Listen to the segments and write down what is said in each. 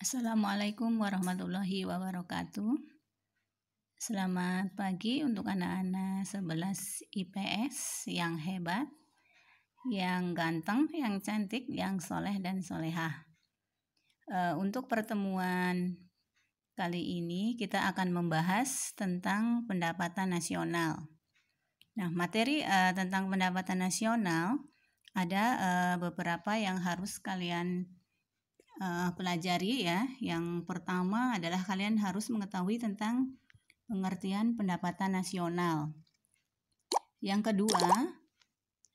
Assalamualaikum warahmatullahi wabarakatuh. Selamat pagi untuk anak-anak 11 IPS yang hebat, yang ganteng, yang cantik, yang soleh dan solehah. Untuk pertemuan kali ini kita akan membahas tentang pendapatan nasional. Nah, materi tentang pendapatan nasional ada beberapa yang harus kalian pelajari ya. Yang pertama adalah kalian harus mengetahui tentang pengertian pendapatan nasional. Yang kedua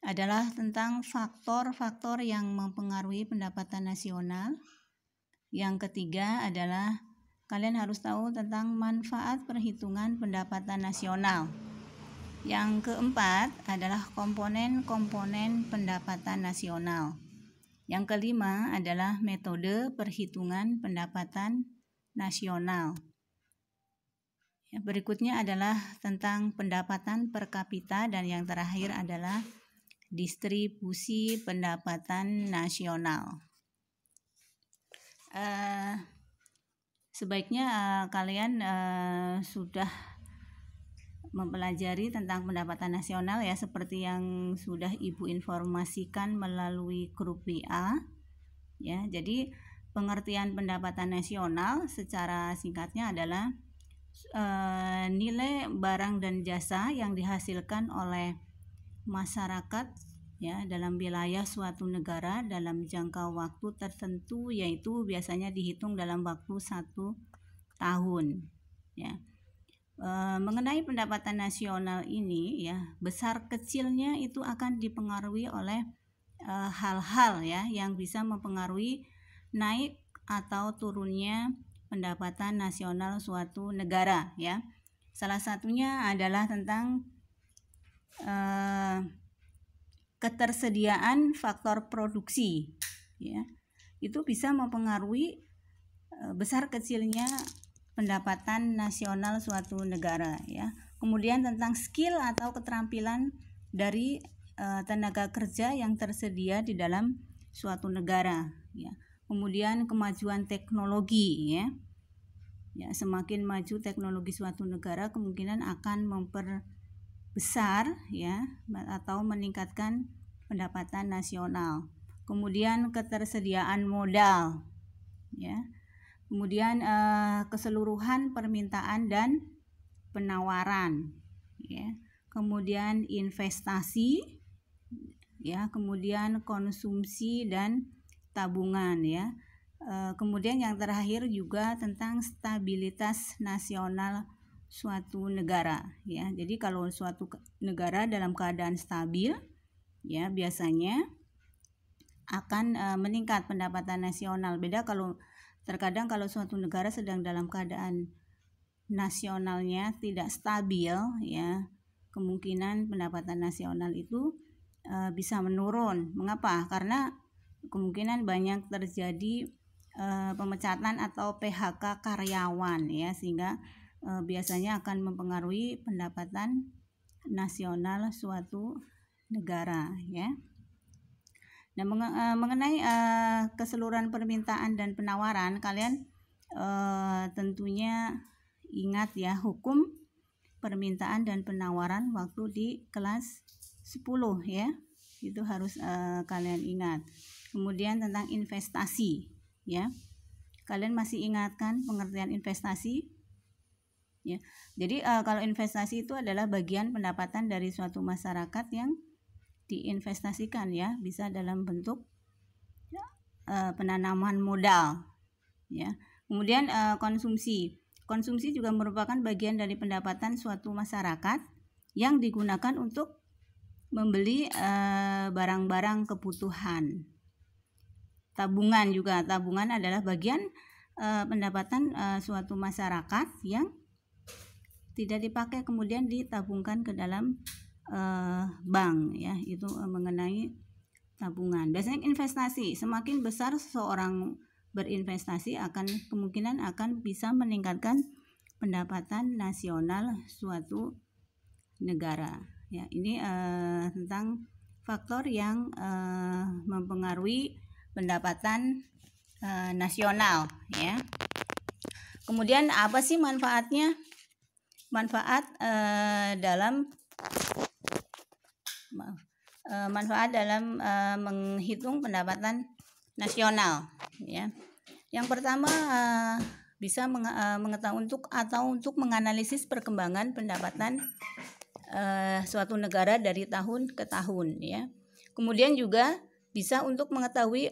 adalah tentang faktor-faktor yang mempengaruhi pendapatan nasional. Yang ketiga adalah kalian harus tahu tentang manfaat perhitungan pendapatan nasional. Yang keempat adalah komponen-komponen pendapatan nasional. Yang kelima adalah metode perhitungan pendapatan nasional. Berikutnya adalah tentang pendapatan per kapita, dan yang terakhir adalah distribusi pendapatan nasional. Sebaiknya kalian sudah mempelajari tentang pendapatan nasional ya, seperti yang sudah Ibu informasikan melalui grup WA ya. Jadi pengertian pendapatan nasional secara singkatnya adalah nilai barang dan jasa yang dihasilkan oleh masyarakat ya dalam wilayah suatu negara dalam jangka waktu tertentu, yaitu biasanya dihitung dalam waktu 1 tahun ya. Mengenai pendapatan nasional ini ya, besar kecilnya itu akan dipengaruhi oleh hal-hal ya yang bisa mempengaruhi naik atau turunnya pendapatan nasional suatu negara ya. Salah satunya adalah tentang ketersediaan faktor produksi ya. Itu bisa mempengaruhi besar kecilnya pendapatan nasional suatu negara ya. Kemudian tentang skill atau keterampilan dari tenaga kerja yang tersedia di dalam suatu negara ya. Kemudian kemajuan teknologi ya. Ya, semakin maju teknologi suatu negara kemungkinan akan memperbesar ya atau meningkatkan pendapatan nasional. Kemudian ketersediaan modal ya. Kemudian keseluruhan permintaan dan penawaran ya. Kemudian investasi ya, kemudian konsumsi dan tabungan ya. Kemudian yang terakhir juga tentang stabilitas nasional suatu negara ya. Jadi kalau suatu negara dalam keadaan stabil ya, biasanya akan meningkat pendapatan nasional. Beda kalau terkadang kalau suatu negara sedang dalam keadaan nasionalnya tidak stabil ya, kemungkinan pendapatan nasional itu bisa menurun. Mengapa? Karena kemungkinan banyak terjadi pemecatan atau PHK karyawan ya, sehingga biasanya akan mempengaruhi pendapatan nasional suatu negara ya. Nah, mengenai keseluruhan permintaan dan penawaran, kalian tentunya ingat ya hukum permintaan dan penawaran waktu di kelas 10 ya. Itu harus kalian ingat. Kemudian tentang investasi ya. Kalian masih ingat kan pengertian investasi? Ya. Jadi kalau investasi itu adalah bagian pendapatan dari suatu masyarakat yang diinvestasikan ya, bisa dalam bentuk penanaman modal ya. Kemudian konsumsi juga merupakan bagian dari pendapatan suatu masyarakat yang digunakan untuk membeli barang-barang kebutuhan. Tabungan adalah bagian pendapatan suatu masyarakat yang tidak dipakai kemudian ditabungkan ke dalam bank ya. Itu mengenai tabungan. Biasanya investasi, semakin besar seseorang berinvestasi kemungkinan akan bisa meningkatkan pendapatan nasional suatu negara ya. Ini tentang faktor yang mempengaruhi pendapatan nasional ya. Kemudian apa sih manfaatnya? Manfaat dalam menghitung pendapatan nasional ya. Yang pertama bisa mengetahui untuk menganalisis perkembangan pendapatan suatu negara dari tahun ke tahun ya. Kemudian juga bisa untuk mengetahui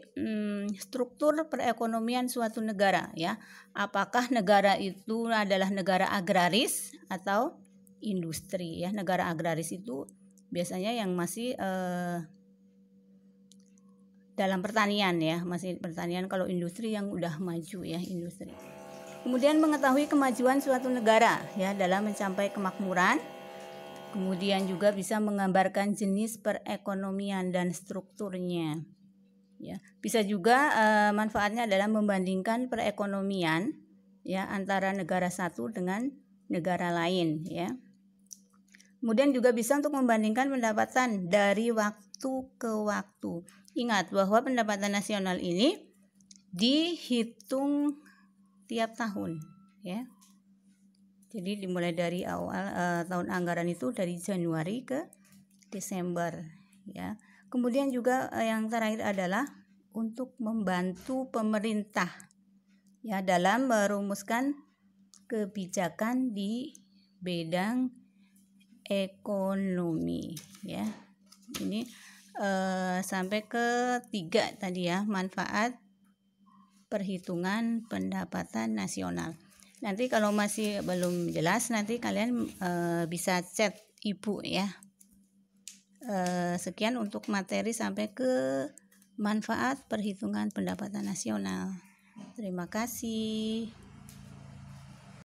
struktur perekonomian suatu negara ya. Apakah negara itu adalah negara agraris atau industri ya. Negara agraris itu biasanya yang masih dalam pertanian ya, masih pertanian. Kalau industri yang udah maju ya, industri. Kemudian mengetahui kemajuan suatu negara ya dalam mencapai kemakmuran. Kemudian juga bisa menggambarkan jenis perekonomian dan strukturnya. Ya, bisa juga manfaatnya adalah membandingkan perekonomian ya antara negara satu dengan negara lain ya. Kemudian juga bisa untuk membandingkan pendapatan dari waktu ke waktu. Ingat bahwa pendapatan nasional ini dihitung tiap tahun ya. Jadi dimulai dari awal tahun anggaran itu dari Januari ke Desember ya. Kemudian juga yang terakhir adalah untuk membantu pemerintah ya dalam merumuskan kebijakan di bidang ekonomi ya. Ini sampai ke 3 tadi ya, manfaat perhitungan pendapatan nasional. Nanti kalau masih belum jelas nanti kalian bisa chat ibu ya. Sekian untuk materi sampai ke manfaat perhitungan pendapatan nasional. Terima kasih.